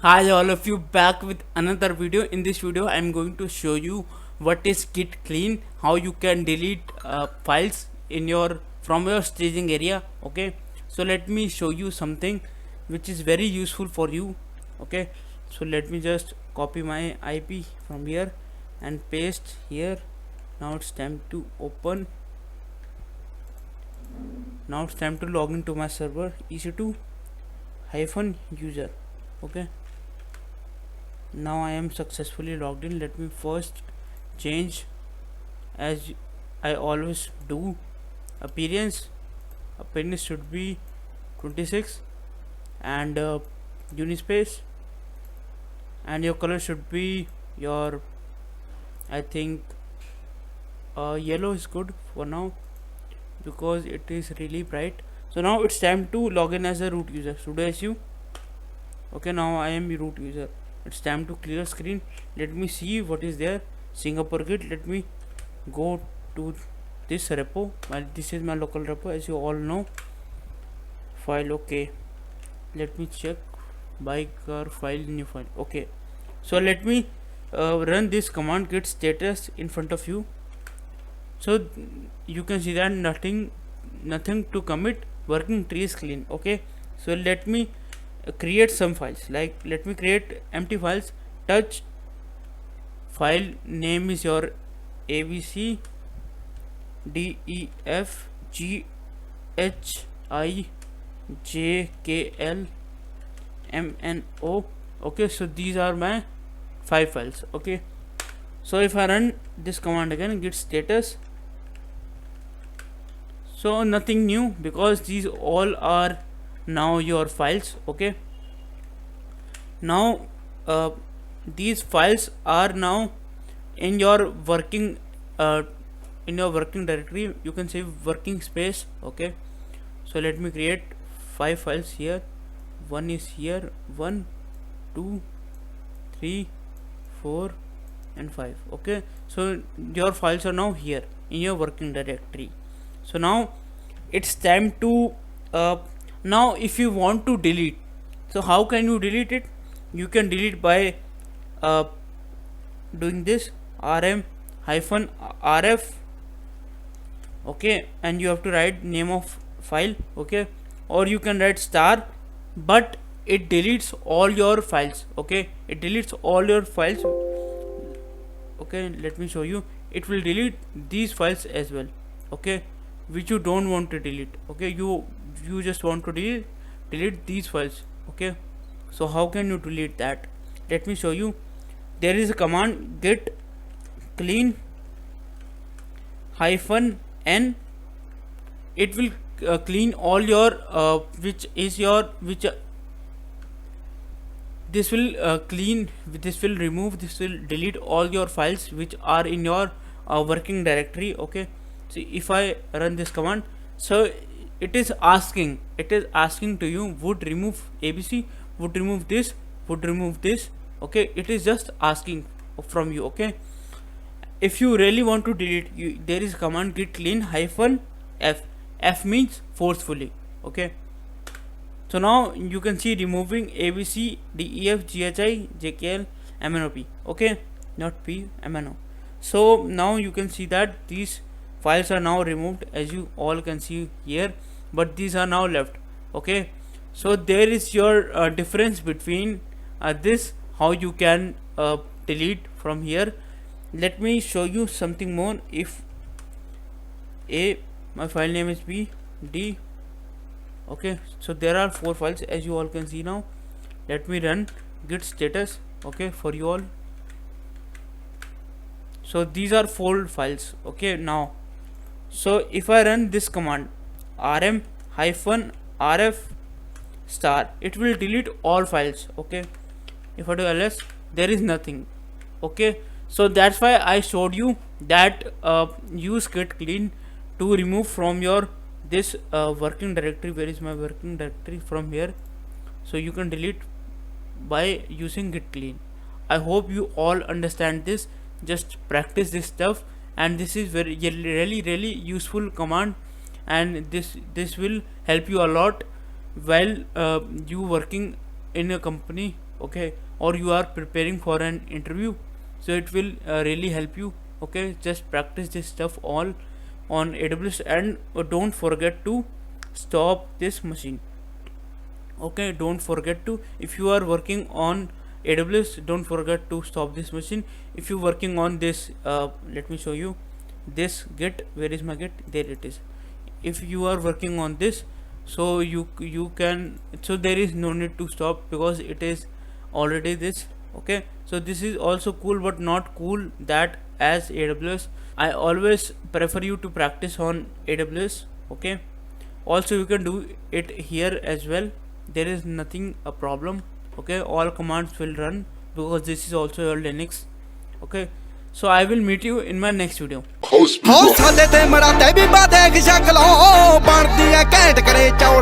Hi all of you, back with another video. In this video I am going to show you what is Git clean, how you can delete files in your from your staging area. Okay, so let me show you something which is very useful for you. Okay, so let me just copy my IP from here and paste here. Now it's time to open. Now it's time to log into my server EC2 hyphen user. Okay, now I am successfully logged in. Let me first change, as I always do, appearance should be 26, and unispace, and your color should be your, I think yellow is good for now because it is really bright. So now it's time to log in as a root user. Sudo su. Okay, now I am root user. It's time to clear screen. Let me see what is there. Singapore Git. Let me go to this repo. Well, this is my local repo, as you all know. File. Okay, let me check by car file, new file. Okay, so let me run this command git status in front of you. So you can see that nothing to commit, working tree is clean. Okay, so let me create some files. Like, let me create empty files. Touch file name is your abc def ghi jkl mno. Okay, so these are my 5 files. Okay, so if I run this command again, git status, so nothing new because these all are now your files. Okay, now these files are now in your working directory. You can say working space. Okay, so let me create 5 files here. One is here, 1 2 3 4 and 5. Okay, so your files are now here in your working directory. So now it's time to now if you want to delete, so how can you delete it? You can delete by uh, doing this rm hyphen rf. Okay, and you have to write name of file. Okay, or you can write star, but it deletes all your files. Okay, it deletes all your files. Okay, let me show you. It will delete these files as well. Okay, which you don't want to delete. Okay, you just want to delete these files. Okay, so how can you delete that? Let me show you. There is a command git clean hyphen n. It will clean all your which is your which this will clean, this will remove, this will delete all your files which are in your working directory. Okay, see, if I run this command, so it is asking to you, would remove abc, would remove this, would remove this. Okay, it is just asking from you. Okay, if you really want to delete, there is command git clean hyphen f. F means forcefully. Okay, so now you can see removing abc def ghi jkl mnop. Okay, not p, mno. So now you can see that these files are now removed, as you all can see here, but these are now left. Okay, so there is your difference between this, how you can delete from here. Let me show you something more. If a, my file name is b d. Okay, so there are 4 files, as you all can see now. Let me run git status. Okay, for you all. So these are 4 files. Okay, now, so if I run this command rm hyphen rf star, it will delete all files. Okay, if I do ls, there is nothing. Okay, so that's why I showed you that use git clean to remove from your this working directory. Where is my working directory? From here, so you can delete by using git clean. I hope you all understand this. Just practice this stuff, and this is very really useful command, and this will help you a lot while you working in a company okay, or you are preparing for an interview, so it will really help you. Okay, just practice this stuff all on AWS, and don't forget to stop this machine. Okay, don't forget to, if you are working on AWS, don't forget to stop this machine. If you working on this, let me show you this Git. Where is my Git? There it is. If you are working on this, so you can, so there is no need to stop because it is already this. Okay, so this is also cool, but not cool that as AWS. I always prefer you to practice on AWS. Okay, also you can do it here as well, there is nothing a problem. Okay, all commands will run because this is also your Linux. Okay, so I will meet you in my next video. ਹੋ ਸਾਡੇ ਤੇ ਮਰਾਤੇ ਵੀ ਬਾਦੇ ਸ਼ਕਲੋਂ ਬਣਦੀ ਐ ਘੈਂਟ ਕਰੇ ਚੌੜ